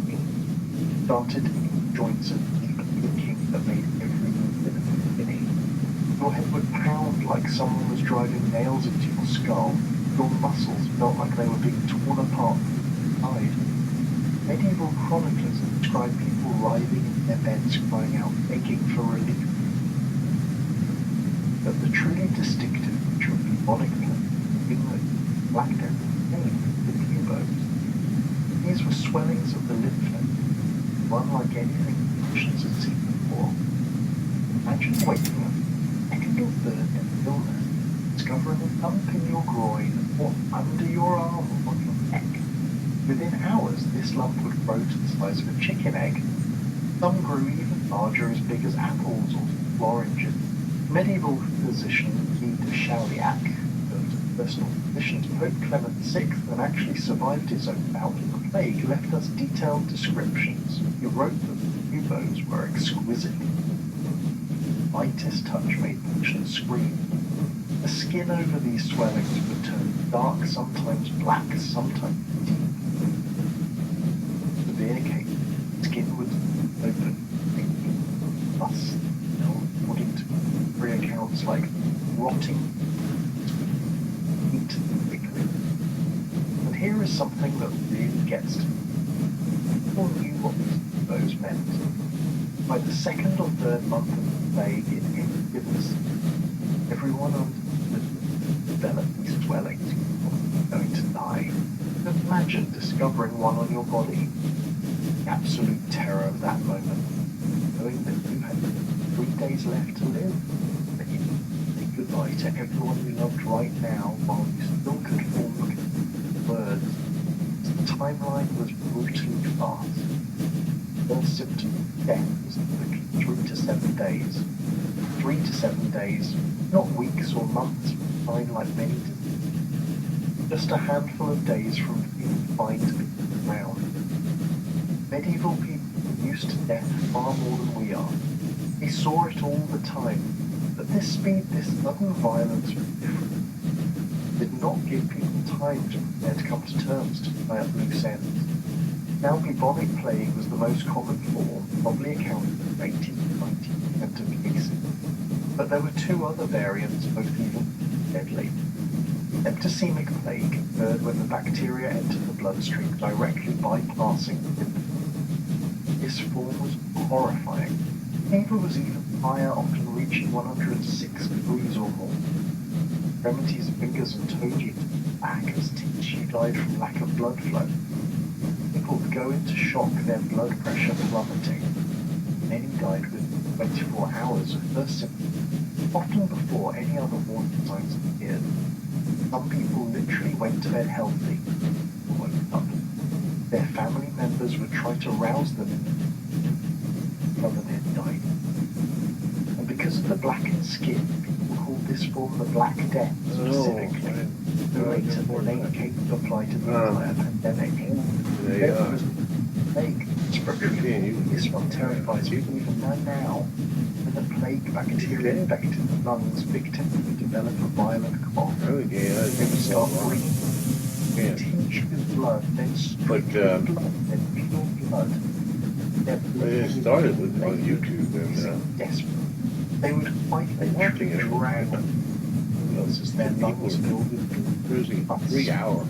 It started in joints and deep aching that made every movement spinning. Your head would pound like someone was driving nails into your skull. Your muscles felt like they were being torn apart inside. Medieval chroniclers described people writhing in their beds, crying out, begging for relief. But the truly distinctive feature of bubonic plague, being black death, pain with buboes. These were swellings of the lymph nodes, unlike anything physicians had seen before. Imagine waking up, second or third day of illness, discovering a lump in your groin or under your arm or on your neck. Within hours, this lump would grow to the size of a chicken egg. Some grew even larger, as big as apples or oranges. Medieval physician Guy de Chauliac, the personal physician to Pope Clement VI, and actually survived his own bout of the plague, left us detailed descriptions. He wrote that the buboes were exquisite. The lightest touch made patients scream. The skin over these swellings would turn dark, sometimes black, sometimes deep. Severe cases, skin would open, pus, according to free accounts like rotting meat quickly. And here is something that really gets to me. People knew what those meant. By the second or third month of the plague in any given city, everyone understood that develop these swellings were going to die. Imagine discovering one on your body. The absolute terror of that moment, knowing that you had 3 days left to live, that you could say goodbye to everyone you loved right now while you still could form words. The timeline was brutally fast. First symptom of death was typically 3 to 7 days. 3 to 7 days, not weeks or months, fine like many diseases. Just a handful of days from feeling fine to being around. Medieval people were used to death far more than we are. They saw it all the time, but this speed, this sudden violence was different. It did not give people time to prepare to come to terms to tie up loose ends. Now bubonic plague was the most common form, probably accounting for 80 to 90% of cases. But there were 2 other variants, both even deadly. Septicemic plague occurred when the bacteria entered the bloodstream directly bypassing the lymph. This form was horrifying. Fever was even higher, often reaching 106 degrees or more. Extremities, fingers and toes would back as tissue died from lack of blood flow. People would go into shock, their blood pressure plummeting. Many died within 24 hours of first symptoms, often before any other warning signs appeared. Some people literally went to bed healthy, woke up. Their family members would try to rouse them and some of them had died. And because of the blackened skin, people called this form the Black Death specifically. Later, the name came to apply to the entire pandemic. There was plague respiratory. This one terrifies people even now. When the plague bacteria infected the lungs, victims would develop a violent cough. They would start breathing, tinged with blood, then streaked with blood, then pure blood. They started with on YouTube and desperate. They would fight literally drown as their lungs filled with cruising 3 hours.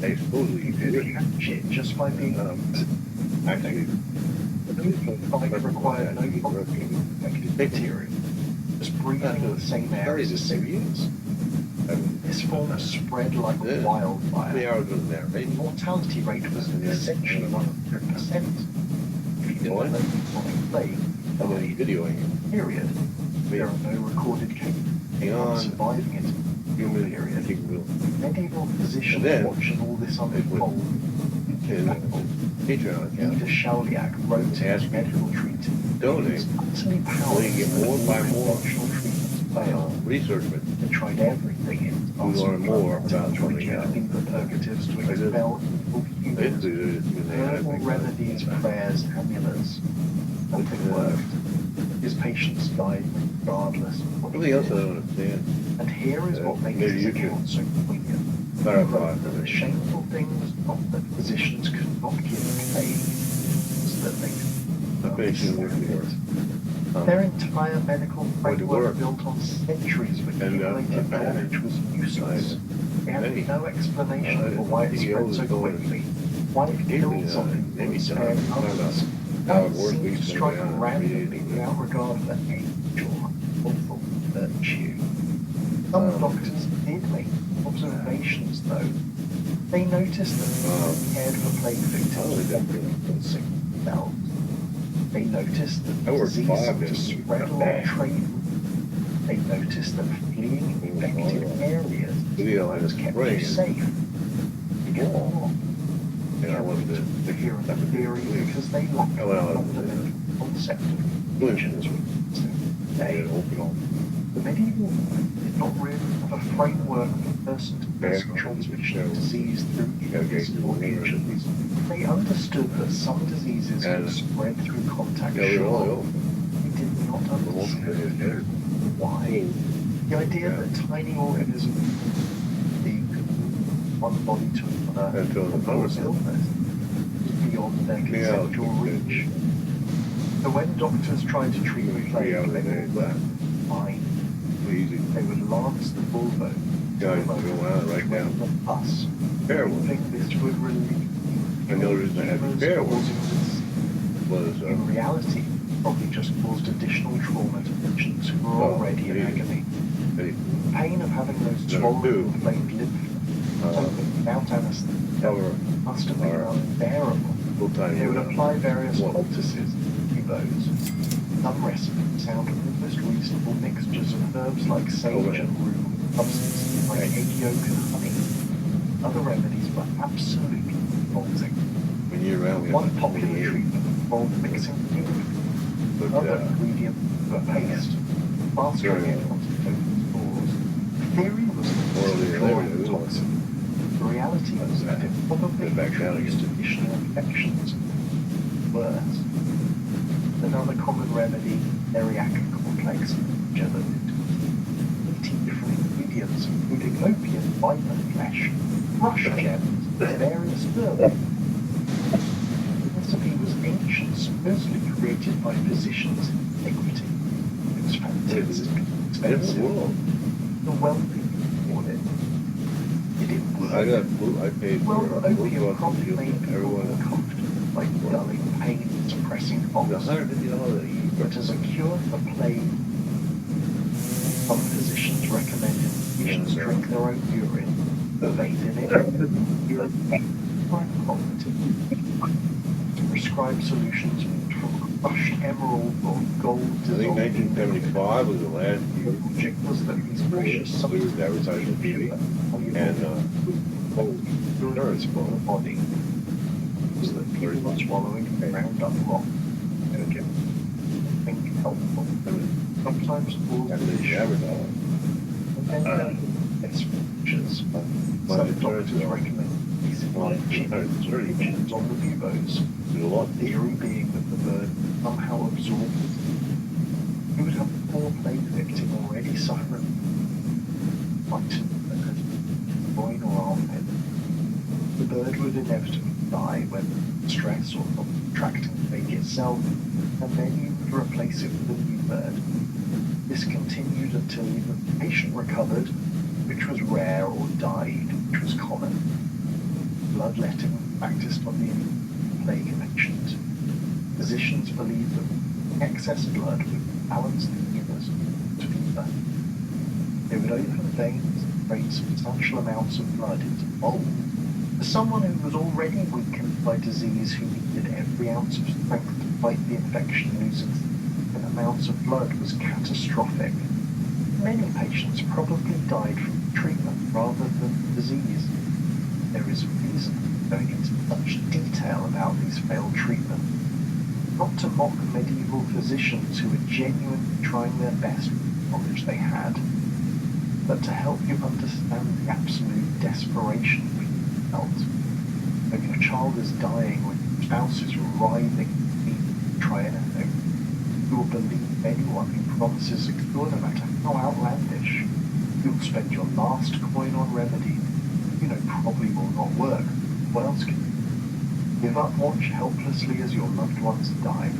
They supposedly did catch it just by being actually fight required no infected bacteria. Just breathing the same air as the civilians. This form spread like wildfire. 3 hours was there, right? The mortality rate was essentially 100%. If you don't know chronic plague, And then he's videoing it. period, there are no recorded cases of surviving it. Human Period. will. Medieval physicians And then, watching all this unfold. His Patreon account. Peter Shaliak wrote in his Ask medical treatise, donate. "It's utterly powerless They get more by more conventional treatments failed. Research with They tried everything in We learn more about something else. the purgatives to expel evil humans. basically they had Herbal remedies, prayers, amulets. Nothing worked. His patients died regardless. Something else I don't understand. And here is what makes Maybe this you could account so poignant. clarify That for the me. shameful thing was not that physicians could not give plague, it was that they The patient would be worse. Their entire medical Would framework work. built on centuries of And, accumulated knowledge was useless. They had Many. no explanation for why it spread so quickly, why it killed something that was spared others. How It it worked, we seemed to can strike go down randomly and without regard for age or awful virtue. Some doctors did make observations, though. They noticed that people cared for plague victims than sick themselves. They noticed that I the worked disease 5 seemed to days. spread along trade routes. They noticed that fleeing infected areas Video I was kept you praying. safe. To get more. And I wanted to hear of that theory because they lacked Oh, well, the fundamental concept of regions. They open on. the medieval did not really have a framework for person-to-person transmission of disease through humans or agents. They understood that some diseases could spread through contact. Yeah, Sure, well, they did not understand why. The idea that tiny organisms lead one body to another Until the and cause power illness is beyond their conceptual reach. So when doctors tried to treat the plague, hours a they day, were fine. easy. They would lance the vulva Guys go out right now. the pus. Fair one. Think this would relieve And the only reason I had humors fair one causing this. was In reality, probably just caused additional trauma to patients who were Well, already in yeah. agony. they Pain of having those No, swollen, two. inflamed lymph nodes without anesthesia cover must have been are unbearable. full time. They would apply various What? poultices to those. Some recipes sound almost reasonable mixtures of herbs like sage and rue, substances like egg yolk and honey. Other remedies were absolutely revolting. When you're around, we One have popular 28. treatment involved mixing pink But other ingredients were paste, plastering it onto open stores. The theory was that Well, this yeah, drawing there we go. toxin. The reality was that it probably Get back down introduced again. additional infections. Worse. Another common remedy, Theriac complex, gelatin. 80 different ingredients, including opium, viper flesh, brush gems, and various herbs. The recipe was ancient, supposedly created by physicians in antiquity. It was fantastic, In the expensive. world, The wealthy could afford it. Did it work? I paid Well, for the a opium book probably made people everyone. uncomfortable, like dulling, pain, suppressing It coughs. was $150 a year. But as a cure for plague, some physicians recommended patients drink their own urine, bathe in it, to prescribe solutions from crushed emerald or gold I think dissolved. 1975 was the last The year. logic was that these precious We substances was advertising on TV. And, nerves for the body. So that people are swallowing ground up rock. Think helpful, sometimes And the causing Abaddon. and then measures. Some doctors recommend using pigeons on the buboes, Do a lot. the theory being that the bird somehow absorbed it. You would have a poor plague victim already suffering bite groin or armpit. The bird would inevitably die when stress or not attracting the plague itself, and then you would replace it with a new bird. This continued until either the patient recovered, which was rare, or died, which was common. Bloodletting practiced on the plague patient. Physicians believed that excess blood would balance the healers to fever. They would open veins and drain substantial amounts of blood into bowl. For someone who was already weakened by disease, who needed every ounce of strength to fight the infection, losing amounts of blood was catastrophic. Many patients probably died from treatment rather than disease. There is a reason for going into such detail about these failed treatments. Not to mock medieval physicians who were genuinely trying their best with the knowledge they had, but to help you understand the absolute desperation we felt. When your child is dying, when your spouse is writhing, to try anything, you will believe anyone who promises a cure, no matter how outlandish. You'll spend your last coin on remedy you know probably will not work. What else can you do? Give up, watch helplessly as your loved ones die,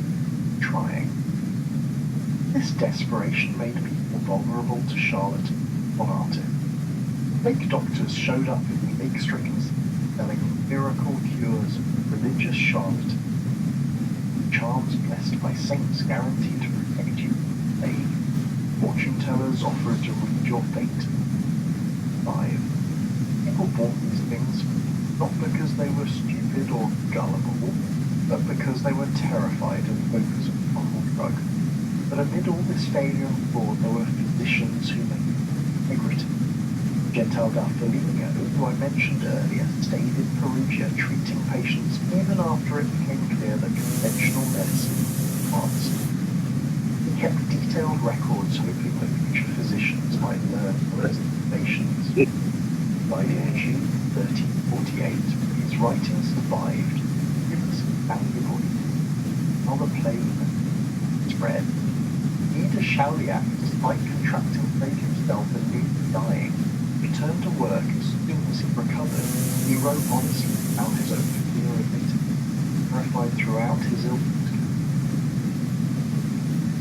trying. This desperation made people vulnerable to charlatans or artists. Fake doctors showed up in plague-stricken selling miracle cures of religious charlatans. Charms blessed by saints guaranteed to protect you from plague. Fortune tellers offered to read your fate. 5. People bought these things not because they were stupid or gullible, but because they were terrified of the focus of the awful drug. But amid all this failure and fraud, there were physicians who made integrity. Gentile da Foligno, who I mentioned earlier, stayed in Perugia treating patients even after it became clear that conventional medicine was. He kept detailed records, hoping that future physicians might learn from his observations. Died in June 1348, his writings survived, giving us valuable how the plague spread. Guy de Chauliac, despite contracting plague himself and nearly dying, returned to work as soon as he recovered. He wrote honestly about his own fear of it, terrified throughout his illness.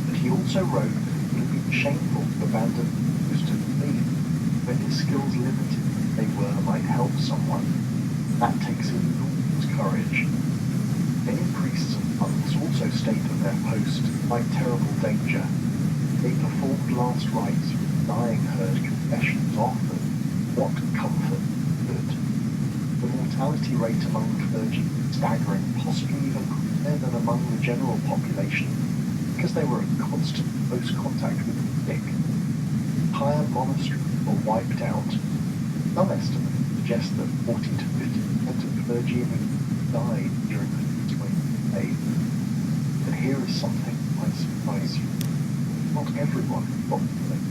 But he also wrote that it would have been shameful to abandon those to flee, when his skills limited as they were might help someone. That takes enormous courage. Many priests and monks also stayed at their post, despite terrible danger. They performed last rites with the dying, heard confessions often. What comfort good. The mortality rate among clergy was staggering, possibly even higher than among the general population, because they were in constant close contact with the sick. Entire monasteries were wiped out. Some estimates suggest that 40 to 50% of clergy died during the first wave of the plague. But here is something that might surprise you. Not everyone got the plague.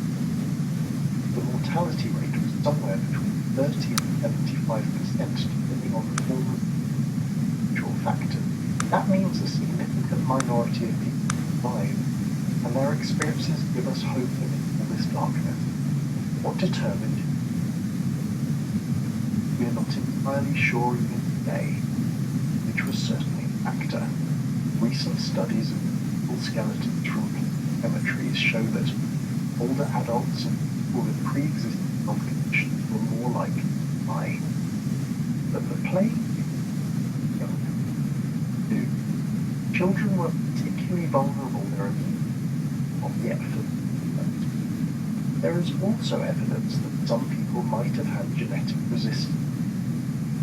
The mortality rate was somewhere between 30 and 75%, depending on the form of individual factors. That means a significant minority of people survive, and their experiences give us hope amid all this darkness. What determined it? We are not entirely sure even today, which was certainly a factor. Recent studies of full skeletons from cemeteries show that older adults and people with pre-existing health conditions were more likely to die. But the plague too. Children were particularly vulnerable. Their immune not yet fully. There is also evidence that some people might have had genetic resistance.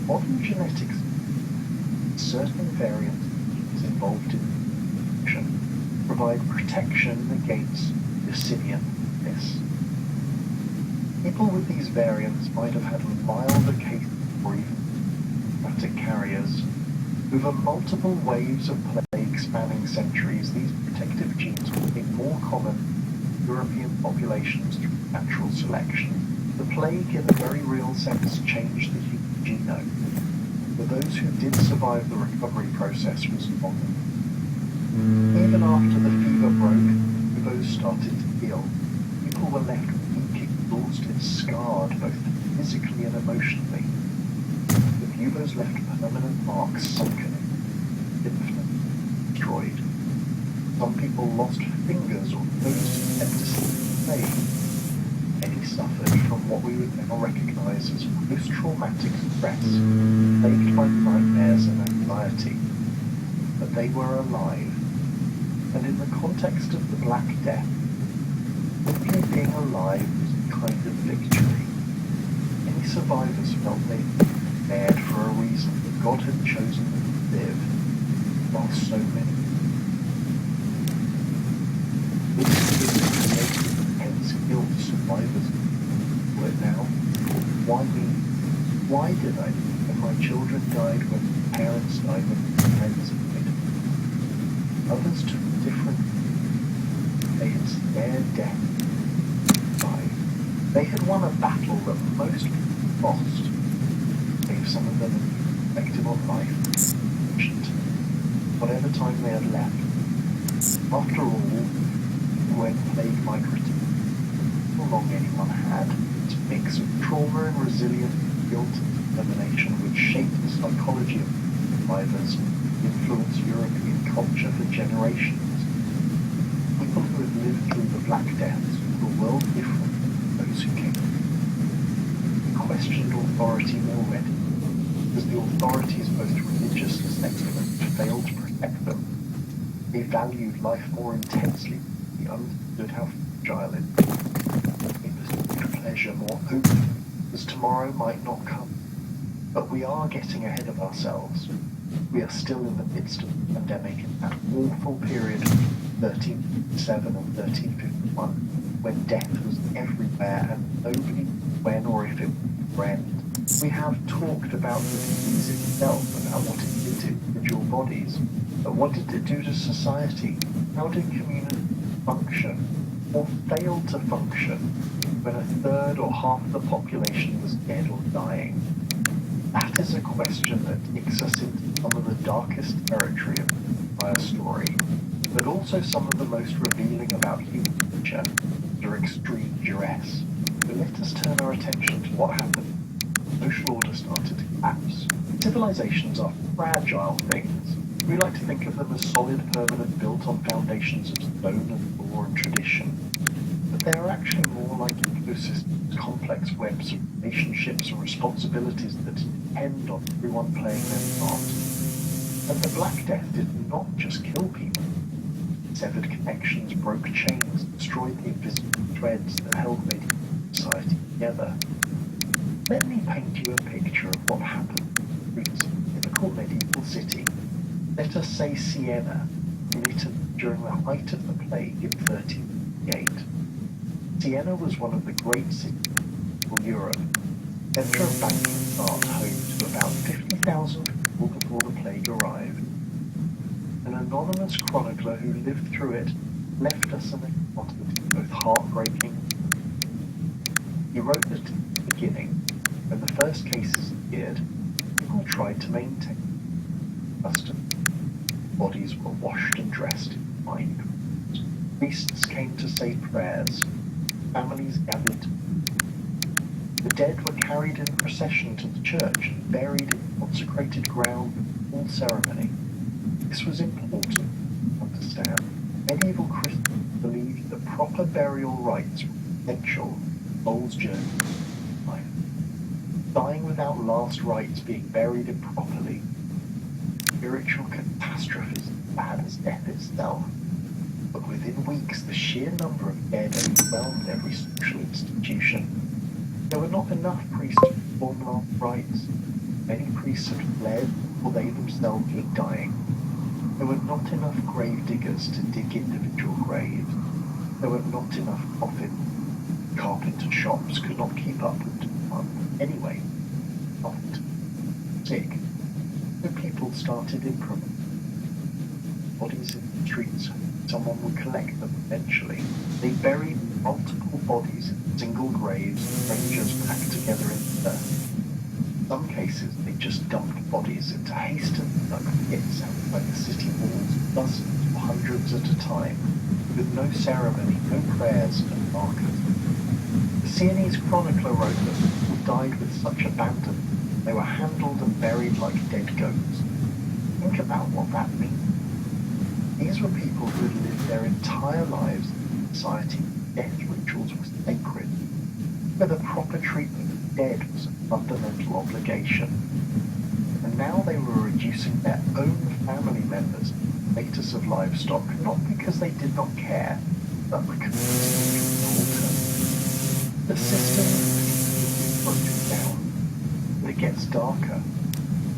Modern genetics, certain variants involved in infection provide protection against Yersinia-ness. People with these variants might have had milder cases or even symptomatic carriers. Over multiple waves of plague spanning centuries, these protective genes became more common in European populations through natural selection. The plague, in a very real sense, changed the human genome. For those who did survive the recovery process was long. Even after the fever broke, buboes started to heal. People were left weak, exhausted, scarred, both physically and emotionally. The buboes left permanent marks sunken in lymph nodes, destroyed. Some people lost fingers or toes to septicemic plague. Many suffered from what we would now recognize as post-traumatic stress, plagued by nightmares and anxiety. But they were alive. And in the context of the Black Death, simply being alive was a kind of victory. Many survivors felt they were spared for a reason that God had chosen them to live, while so many. This created intense guilt survivors for it now. Why me? Why did I? When my children died, when my parents died, when my friends died. Others took different. They had spared death. Died. They had won a battle that most people lost. Gave some of them a perspective on life, whatever time they had left. After all, when plague migrated, how long anyone had, its mix of trauma and resilience, guilt and determination, which shaped the psychology of survivors, influenced European culture for generations. People who had lived through the Black Deaths were the world different from those who came. They questioned authority more readily, because the authorities, both religious and secular, failed to protect them. They valued life more intensely. They understood how fragile it was. They pursued pleasure more openly, as tomorrow might not come. But we are getting ahead of ourselves. We are still in the midst of the pandemic, in that awful period of 1357 and 1351, when death was everywhere and nobody knew when or if it would end. We have talked about the disease itself, about what it did to individual bodies, but what did it do to society? How did community function, or fail to function, when a third or half of the population was dead or dying? That is a question that takes us into some of the darkest territory of the entire story, but also some of the most revealing about human nature under extreme duress. So let us turn our attention to what happened. Social order started to collapse. Civilizations are fragile things. We like to think of them as solid, permanent, built on foundations of stone and law and tradition. But they are actually more like ecosystems, complex webs of relationships and responsibilities that depend on everyone playing their part. And the Black Death did not just kill people. It severed connections, broke chains, destroyed the invisible threads that held medieval society together. Let me paint you a picture of what happened in a typical medieval city. Let us say Siena, in Italy during the height of the plague in 1358. Siena was one of the great cities of Europe, centre of banking art, home to about 50,000 people before the plague arrived. An anonymous chronicler who lived through it left us an account that is both heartbreaking. He wrote that in the beginning, when the first cases appeared, people tried to maintain custom. Bodies were washed and dressed in wine. Priests came to say prayers. Families gathered. The dead were carried in procession to the church and buried in consecrated ground with full ceremony. This was important to understand. Medieval Christians believed that proper burial rites were essential in the soul's journey through life. Dying without last rites, being buried improperly, spiritual catastrophe as bad as death itself. But within weeks, the sheer number of dead overwhelmed every social institution. There were not enough priests to perform last rites. Many priests had fled, or they themselves were dying. There were not enough grave diggers to dig individual graves. There were not enough coffins. Carpenter shops could not keep up with demand. Anyway, not sick. So people started improving bodies in the streets. Someone would collect them eventually. They buried multiple bodies in single graves, strangers packed together in the earth. In some cases, they just dumped bodies into hastily dug pits outside the city walls, dozens or hundreds at a time, with no ceremony, no prayers, no markers. The Sienese chronicler wrote that people died with such abandon they were handled and buried like dead goats. Think about what that means. These were people who had lived their entire lives in society. Death rituals were sacred, where the proper treatment of the dead was a fundamental obligation. And now they were reducing their own family members to the status of livestock, not because they did not care, but because they ignored them. The system is broken down, but it gets darker.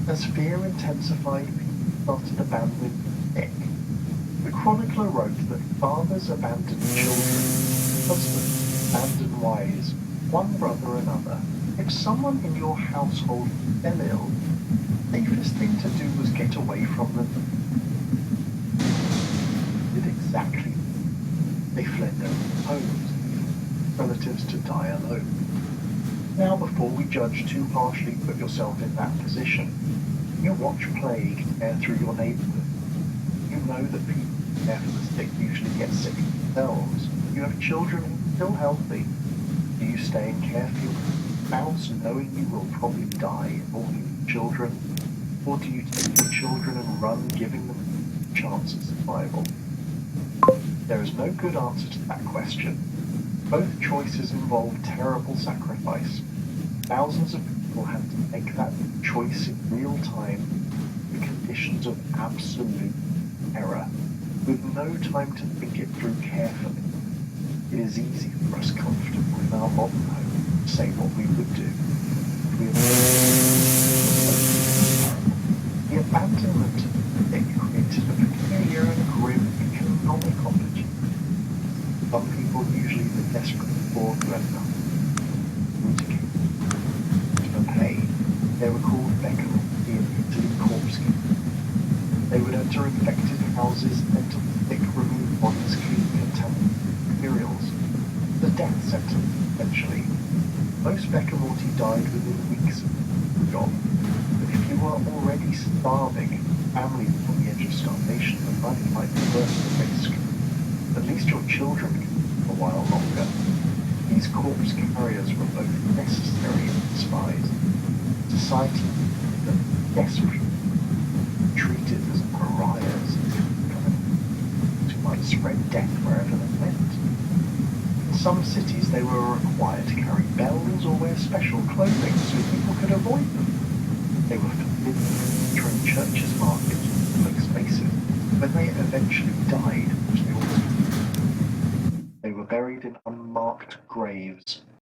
As fear intensified, people started abandoning the sick. The chronicler wrote that fathers abandoned children, husbands abandoned wives, one brother another. If someone in your household fell ill, the safest thing to do was get away from them. They did exactly. They fled their homes, relatives to die alone. Now, before we judge too harshly, put yourself in that position. You watch plague tear through your neighborhood. You know that people who care for the sick usually get sick themselves. You have children who are still healthy. Do you stay and care for your spouse knowing you will probably die or your children? Or do you take your children and run, giving them a chance at survival? There is no good answer to that question. Both choices involve terrible sacrifice. Thousands of people had to make that choice in real time in conditions of absolute terror, with no time to think it through carefully. It is easy for us comfortable in our modern home to say what we would do if we had the abandonment of the sick created a peculiar and grim economic opportunity. Some people, usually the desperate poor who had nothing to pay, they were called beccamotti in Italy corpse keepers. They would enter infected houses, enter the thick, remove bodies, clean contaminated materials. The death sentence, essentially. Most beccamotti died within weeks of the job. But if you were already starving, family was on the edge of starvation, and life might be worth the risk. At least your children can live a while longer. These corpse carriers were both necessary and despised. Society needed them desperately, treated as pariahs, who might spread death wherever they went. In some cities they were required to carry bells or wear special clothing so people could avoid them. They were forbidden entering churches, markets, and public spaces. When they eventually died, which they always did, they were buried in unmarked graves.